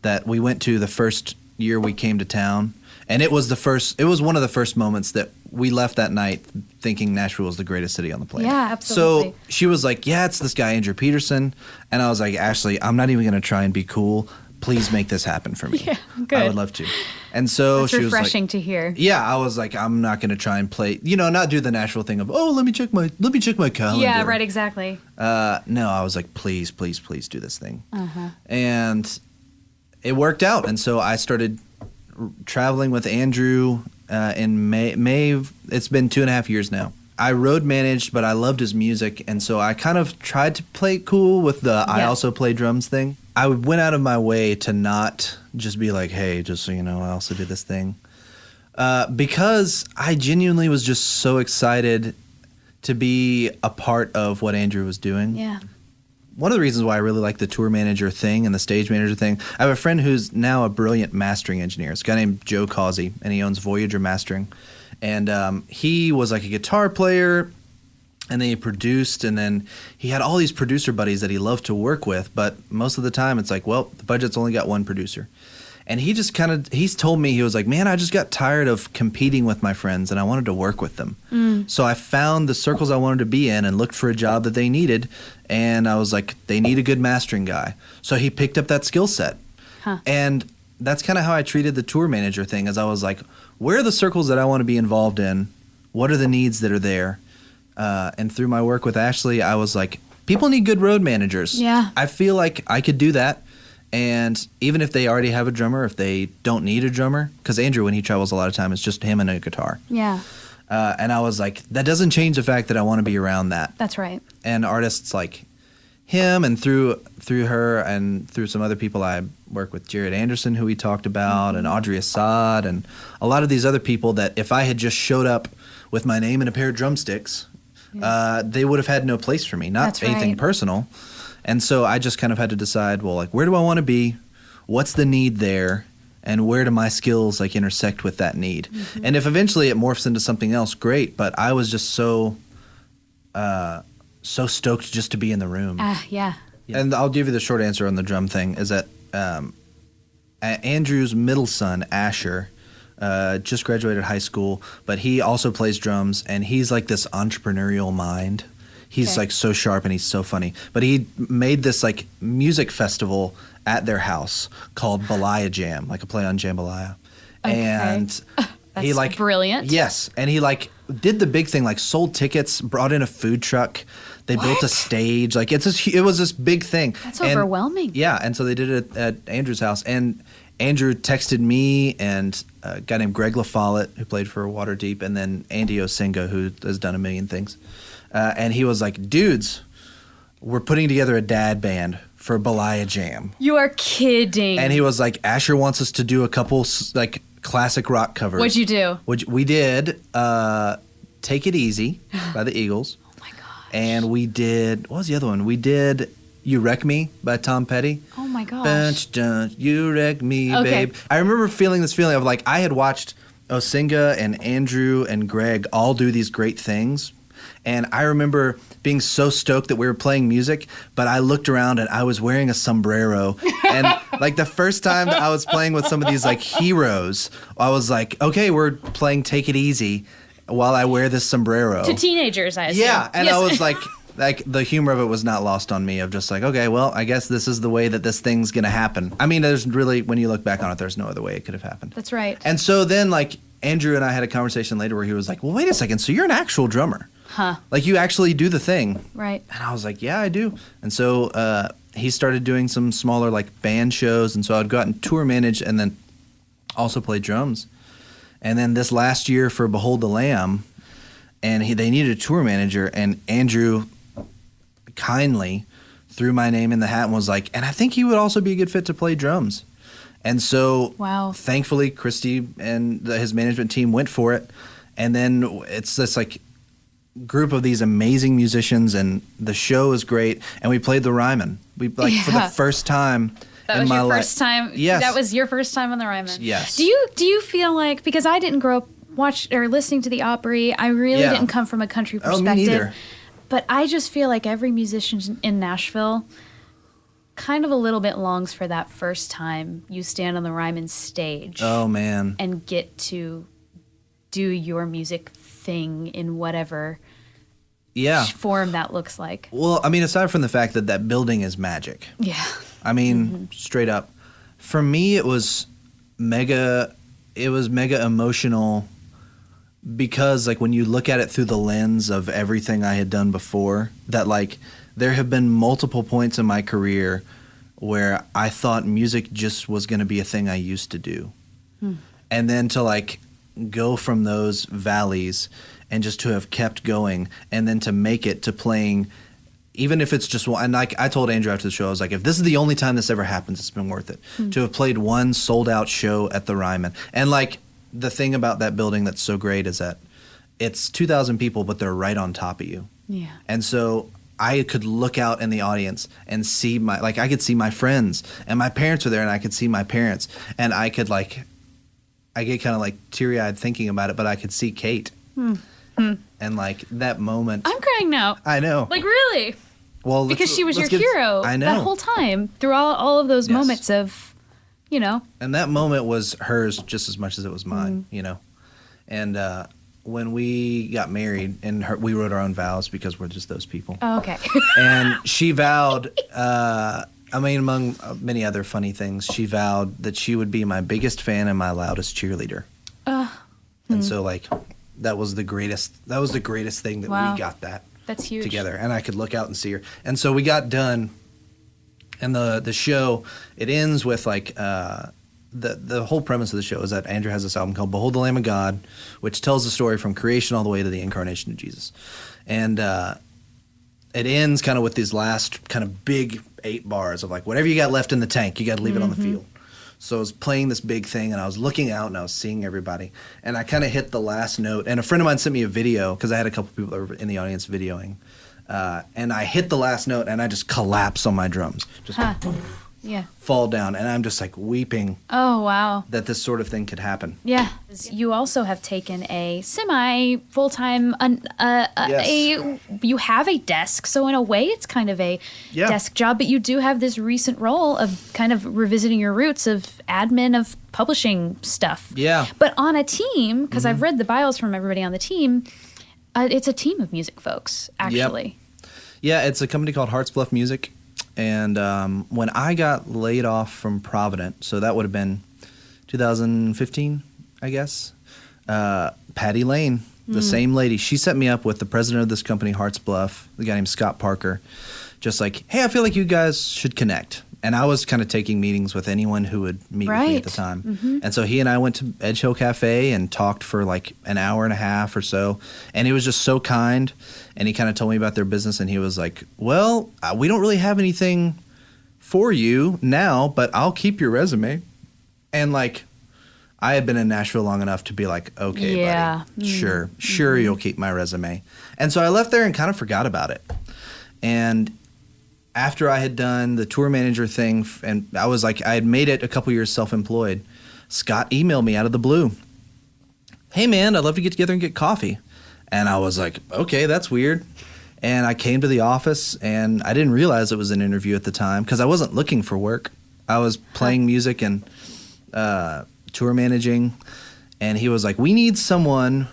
B: that we went to the first year we came to town. And it was one of the first moments that we left that night thinking Nashville was the greatest city on the planet.
A: Yeah, absolutely.
B: So she was like, yeah, it's this guy, Andrew Peterson. And I was like, Ashley, I'm not even going to try and be cool. Please make this happen for me.
A: Yeah, good.
B: I would love to. And so
A: That's
B: she was like,
A: refreshing to hear.
B: yeah, I was like, I'm not going to try and play, not do the Nashville thing of, let me check my calendar.
A: Yeah, right, exactly.
B: No, I was like, please, please, please do this thing. And it worked out. And so I started traveling with Andrew in May. It's been 2.5 years now. I road managed, but I loved his music, and so I kind of tried to play it cool with the I also play drums thing. I went out of my way to not just be like, hey, just so you know, I also did this thing. Because I genuinely was just so excited to be a part of what Andrew was doing.
A: Yeah.
B: One of the reasons why I really like the tour manager thing and the stage manager thing, I have a friend who's now a brilliant mastering engineer. It's a guy named Joe Causey, and he owns Voyager Mastering. And he was like a guitar player, and then he produced, and then he had all these producer buddies that he loved to work with, but most of the time it's like, well, the budget's only got one producer. And he just he's told me, he was like, man, I just got tired of competing with my friends, and I wanted to work with them. So I found the circles I wanted to be in and looked for a job that they needed, and I was like, they need a good mastering guy. So he picked up that skill set. And that's kind of how I treated the tour manager thing, as I was like, where are the circles that I want to be involved in? What are the needs that are there? And through my work with Ashley, I was like, people need good road managers.
A: Yeah.
B: I feel like I could do that. And even if they already have a drummer, if they don't need a drummer, because Andrew, when he travels a lot of time, it's just him and a guitar.
A: Yeah.
B: And I was like, that doesn't change the fact that I want to be around that.
A: That's right.
B: And artists like him, and through her and through some other people, I work with Jared Anderson, who we talked about, and Audrey Assad, and a lot of these other people that if I had just showed up with my name and a pair of drumsticks, they would have had no place for me. Not
A: That's
B: anything
A: right.
B: personal. And so I just kind of had to decide, well, like, where do I want to be? What's the need there? And where do my skills like intersect with that need? And if eventually it morphs into something else, great. But I was just so stoked just to be in the room.
A: Yeah.
B: And I'll give you the short answer on the drum thing, is that Andrew's middle son, Asher, just graduated high school, but he also plays drums, and he's like this entrepreneurial mind. He's like so sharp, and he's so funny. But he made this like music festival at their house called Balaya Jam, like a play on jambalaya.
A: Okay.
B: And
A: That's
B: he like
A: brilliant.
B: Yes, and he like did the big thing, like sold tickets, brought in a food truck. They built a stage. Like it was this big thing.
A: That's
B: And-
A: overwhelming.
B: Yeah, and so they did it at Andrew's house, and Andrew texted me and a guy named Greg LaFollette, who played for Waterdeep, and then Andy Osinga, who has done a million things. And he was like, dudes, we're putting together a dad band for Balaya Jam.
A: You are kidding.
B: And he was like, Asher wants us to do a couple like classic rock covers.
A: What'd you do?
B: We did Take It Easy by the Eagles.
A: Oh my gosh.
B: And we did, what was the other one? We did You Wreck Me by Tom Petty.
A: Oh my gosh.
B: Bunch, dun, you wreck me,
A: Okay.
B: babe. I remember feeling this feeling of like I had watched Osinga and Andrew and Greg all do these great things. And I remember being so stoked that we were playing music, but I looked around and I was wearing a sombrero. And like the first time I was playing with some of these like heroes, I was like, okay, we're playing Take It Easy while I wear this sombrero.
A: To teenagers, I assume.
B: Yeah, and
A: Yes.
B: I was like the humor of it was not lost on me, of just like, okay, well, I guess this is the way that this thing's gonna happen. I mean, there's really, when you look back on it, there's no other way it could have happened.
A: That's right.
B: And so then like Andrew and I had a conversation later where he was like, well, wait a second, so you're an actual drummer.
A: Huh.
B: Like you actually do the thing.
A: Right.
B: And I was like, yeah, I do. And so he started doing some smaller like band shows, and so I'd go out and tour manage and then also play drums. And then this last year for Behold the Lamb, and they needed a tour manager, and Andrew kindly threw my name in the hat and was like, and I think he would also be a good fit to play drums. And so
A: Wow.
B: thankfully Christy and his management team went for it. And then it's this like group of these amazing musicians, and the show is great. And we played the Ryman. We like for the first time.
A: That was your first time.
B: Yes.
A: That was your first time on the Ryman.
B: Yes.
A: Do you feel like, because I didn't grow up listening to the Opry, I really didn't come from a country perspective.
B: Oh, me neither.
A: But I just feel like every musician in Nashville kind of a little bit longs for that first time you stand on the Ryman stage.
B: Oh man.
A: And get to do your music thing in whatever form that looks like.
B: Well, I mean, aside from the fact that that building is magic.
A: Yeah.
B: I mean, straight up. For me, it was mega emotional because, like, when you look at it through the lens of everything I had done before, that, like, there have been multiple points in my career where I thought music just was going to be a thing I used to do. And then to, like, go from those valleys and just to have kept going, and then to make it to playing, even if it's just one. And like I told Andrew after the show, I was like, if this is the only time this ever happens, it's been worth it. To have played one sold out show at the Ryman. And like the thing about that building that's so great is that it's 2,000 people, but they're right on top of you. Yeah. And so I could look out in the audience and see I could see my friends, and my parents were there, and I could see my parents, and I could I get kind of like teary eyed thinking about it, but I could see Kate. And like that moment.
A: I'm crying now.
B: I know.
A: Like, really?
B: Well,
A: because she was your hero
B: I know.
A: that whole time through all of those moments of, And
B: that moment was hers just as much as it was mine, And when we got married, and we wrote our own vows because we're just those people.
A: Oh, okay.
B: And she vowed, among many other funny things, she vowed that she would be my biggest fan and my loudest cheerleader. And so, like, that was the greatest thing that we got
A: That's huge.
B: together. And I could look out and see her. And so we got done, and the show, it ends with, like, the whole premise of the show is that Andrew has this album called Behold the Lamb of God, which tells the story from creation all the way to the incarnation of Jesus. And it ends kind of with these last kind of big 8 bars of, like, whatever you got left in the tank, you got to leave it on the field. So I was playing this big thing, and I was looking out, and I was seeing everybody. And I kind of hit the last note. And a friend of mine sent me a video, because I had a couple people that were in the audience videoing. And I hit the last note, and I just collapsed on my drums. Just fall down. And I'm just, like, weeping.
A: Oh, wow.
B: That this sort of thing could happen.
A: Yeah. You also have taken a semi-full-time, you have a desk. So in a way, it's kind of a desk job. But you do have this recent role of kind of revisiting your roots of admin of publishing stuff. Yeah. But on a team, because I've read the bios from everybody on the team, it's a team of music folks, actually.
B: Yep. Yeah, it's a company called Hearts Bluff Music. And when I got laid off from Provident, so that would have been 2015, I guess, Patty Lane, the same lady, she set me up with the president of this company, Hearts Bluff, the guy named Scott Parker, just like, hey, I feel like you guys should connect. And I was kind of taking meetings with anyone who would meet with me at the time. And so he and I went to Edge Hill Cafe and talked for like an hour and a half or so. And he was just so kind. And he kind of told me about their business. And he was like, well, we don't really have anything for you now, but I'll keep your resume. And like, I had been in Nashville long enough to be like, okay, buddy, sure, you'll keep my resume. And so I left there and kind of forgot about it. And after I had done the tour manager thing, and I was like, I had made it a couple years self-employed, Scott emailed me out of the blue. Hey, man, I'd love to get together and get coffee. And I was like, okay, that's weird. And I came to the office, and I didn't realize it was an interview at the time because I wasn't looking for work. I was playing music and tour managing. And he was like, we need someone,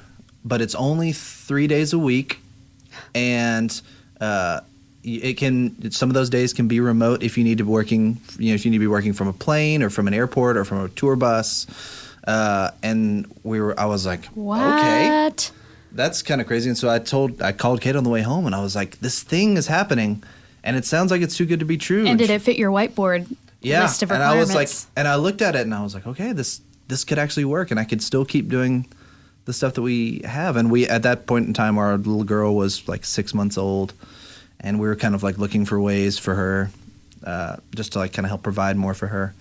B: but it's only 3 days a week. And some of those days can be remote if you need to be working from a plane or from an airport or from a tour bus. And I was like,
A: what?
B: Okay, that's kind of crazy. And so I called Kate on the way home, and I was like, this thing is happening, and it sounds like it's too good to be true.
A: And did it fit your whiteboard list of requirements?
B: And I was like, and I looked at it, and I was like, okay, this could actually work, and I could still keep doing the stuff that we have. And at that point in time, our little girl was like 6 months old. And we were kind of like looking for ways for her, just to like kind of help provide more for her.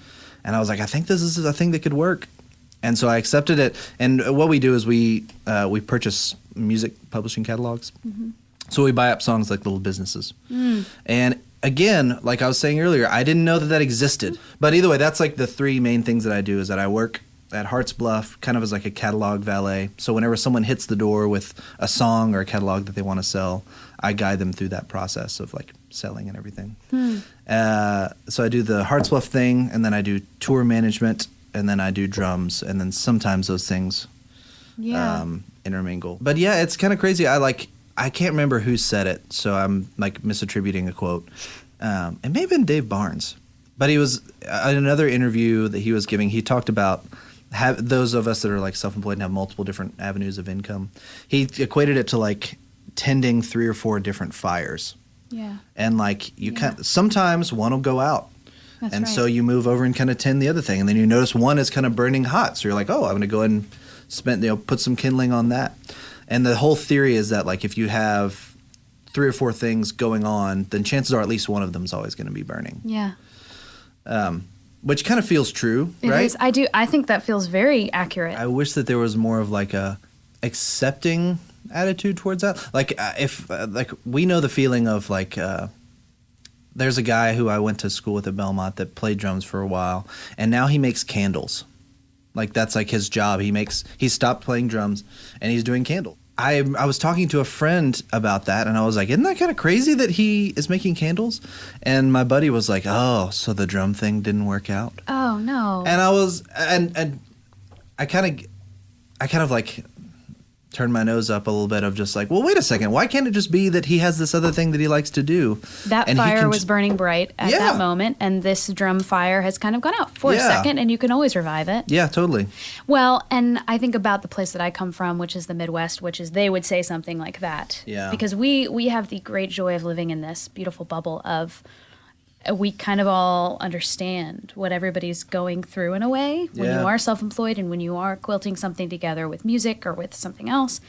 B: And I was like, I think this is a thing that could work. And so I accepted it. And what we do is we purchase music publishing catalogs. Mm-hmm. So we buy up songs like little businesses. And again, like I was saying earlier, I didn't know that existed. But either way, that's like the three main things that I do is that I work at Hart's Bluff kind of as like a catalog valet. So whenever someone hits the door with a song or a catalog that they want to sell, I guide them through that process of like selling and everything. So I do the Hart's Bluff thing, and then I do tour management, and then I do drums, and then sometimes those things intermingle. But yeah, it's kind of crazy. I can't remember who said it, so I'm like misattributing a quote. It may have been Dave Barnes, but he was in another interview that he was giving. He talked about those of us that are like self-employed and have multiple different avenues of income. He equated it to like tending 3 or 4 different fires.
A: Yeah.
B: And like sometimes one will go out.
A: That's
B: and
A: right.
B: so you move over and kind of tend the other thing, and then you notice one is kind of burning hot. So you're like, oh, I'm going to go ahead and put some kindling on that. And the whole theory is that like if you have 3 or 4 things going on, then chances are at least one of them is always going to be burning.
A: Yeah.
B: Which kind of feels true,
A: It
B: right?
A: is. I think that feels very accurate.
B: I wish that there was more of like a accepting attitude towards that. Like if like we know the feeling of like there's a guy who I went to school with at Belmont that played drums for a while, and now he makes candles. Like that's like his job. He stopped playing drums and he's doing candles. I was talking to a friend about that, and I was like, isn't that kind of crazy that he is making candles? And my buddy was like, oh, so the drum thing didn't work out.
A: Oh no.
B: And I was and I kind of like turned my nose up a little bit of just like, well, wait a second, why can't it just be that he has this other thing that he likes to do?
A: That
B: and
A: fire was burning bright at
B: Yeah.
A: that moment, and this drum fire has kind of gone out for a
B: Yeah.
A: second, and you can always revive it.
B: Yeah, totally.
A: Well, and I think about the place that I come from, which is the Midwest, which is they would say something like that.
B: Yeah.
A: Because we have the great joy of living in this beautiful bubble of we kind of all understand what everybody's going through in a way when
B: Yeah.
A: you are self-employed and when you are quilting something together with music or with something else.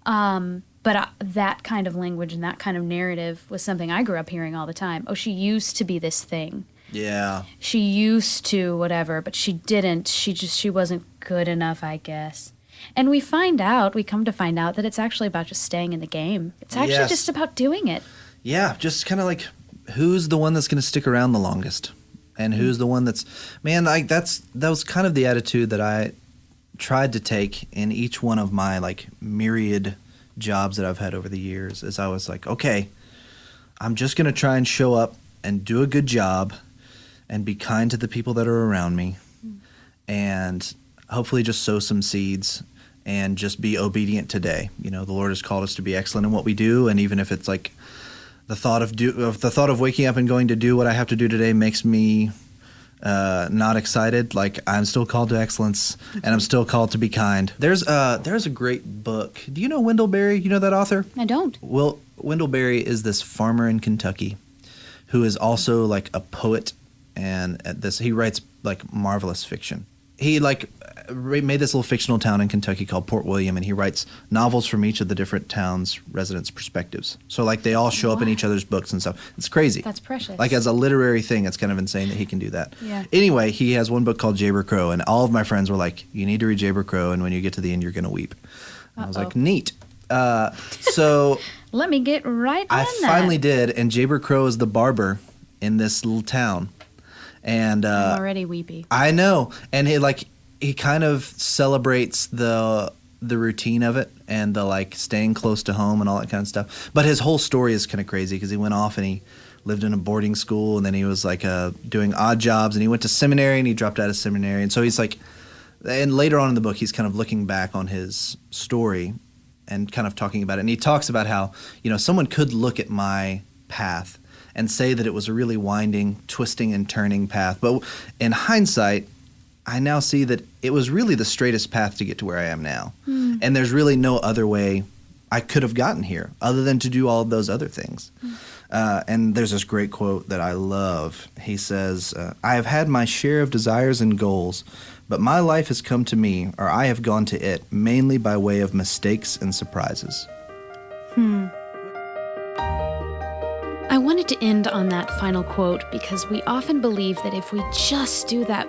A: But that kind of language and that kind of narrative was something I grew up hearing all the time. Oh, she used to be this thing.
B: Yeah.
A: She used to whatever, but she didn't. She wasn't good enough, I guess. And we come to find out that it's actually about just staying in the game. It's actually
B: Yes.
A: just about doing it.
B: Yeah, just kind of like who's the one that's going to stick around the longest, and who's the one that's that was kind of the attitude that I tried to take in each one of my like myriad jobs that I've had over the years. Is I was like, okay, I'm just going to try and show up and do a good job and be kind to the people that are around me, and hopefully just sow some seeds and just be obedient today. You know, the Lord has called us to be excellent in what we do, and even if it's like the thought of waking up and going to do what I have to do today makes me not excited, like I'm still called to excellence, and I'm still called to be kind. There's a great book. Do you know Wendell Berry? You know that author?
A: I don't.
B: Well, Wendell Berry is this farmer in Kentucky who is also like a poet, and he writes like marvelous fiction. He like made this little fictional town in Kentucky called Port William, and he writes novels from each of the different towns' residents' perspectives. So like they all show up in each other's books and stuff. It's crazy.
A: That's precious.
B: Like as a literary thing, it's kind of insane that he can do that.
A: Yeah.
B: Anyway, he has one book called Jayber Crow, and all of my friends were like, you need to read Jayber Crow, and when you get to the end, you're going to weep. And I was like, neat. So
A: Let me get right on
B: I
A: that.
B: finally did, and Jayber Crow is the barber in this little town. And
A: I'm already weepy.
B: I know. And he kind of celebrates the routine of it and the like staying close to home and all that kind of stuff. But his whole story is kind of crazy because he went off and he lived in a boarding school, and then he was like doing odd jobs, and he went to seminary and he dropped out of seminary. And so he's like, and later on in the book, he's kind of looking back on his story and kind of talking about it. And he talks about how, you know, someone could look at my path and say that it was a really winding, twisting and turning path. But in hindsight, I now see that it was really the straightest path to get to where I am now. And there's really no other way I could have gotten here other than to do all of those other things. And there's this great quote that I love. He says, I have had my share of desires and goals, but my life has come to me, or I have gone to it, mainly by way of mistakes and surprises.
A: I wanted to end on that final quote because we often believe that if we just do that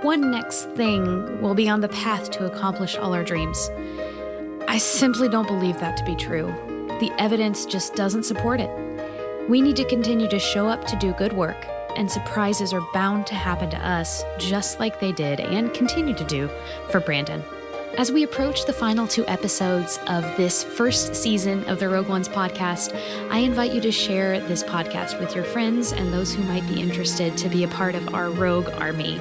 A: one next thing will be on the path to accomplish all our dreams. I simply don't believe that to be true. The evidence just doesn't support it. We need to continue to show up to do good work, and surprises are bound to happen to us just like they did and continue to do for Brandon. As we approach the final 2 episodes of this first season of the Rogue Ones podcast, I invite you to share this podcast with your friends and those who might be interested to be a part of our Rogue Army.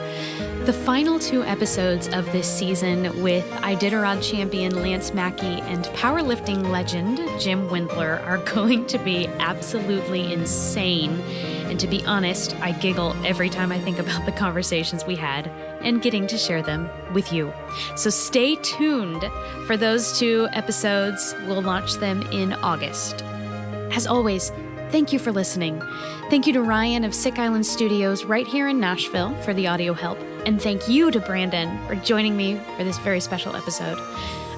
A: The final 2 episodes of this season with Iditarod champion Lance Mackey and powerlifting legend Jim Windler are going to be absolutely insane. And to be honest, I giggle every time I think about the conversations we had and getting to share them with you. So stay tuned for those 2 episodes. We'll launch them in August. As always, thank you for listening. Thank you to Ryan of Sick Island Studios right here in Nashville for the audio help. And thank you to Brandon for joining me for this very special episode.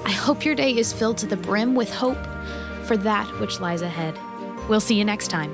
A: I hope your day is filled to the brim with hope for that which lies ahead. We'll see you next time.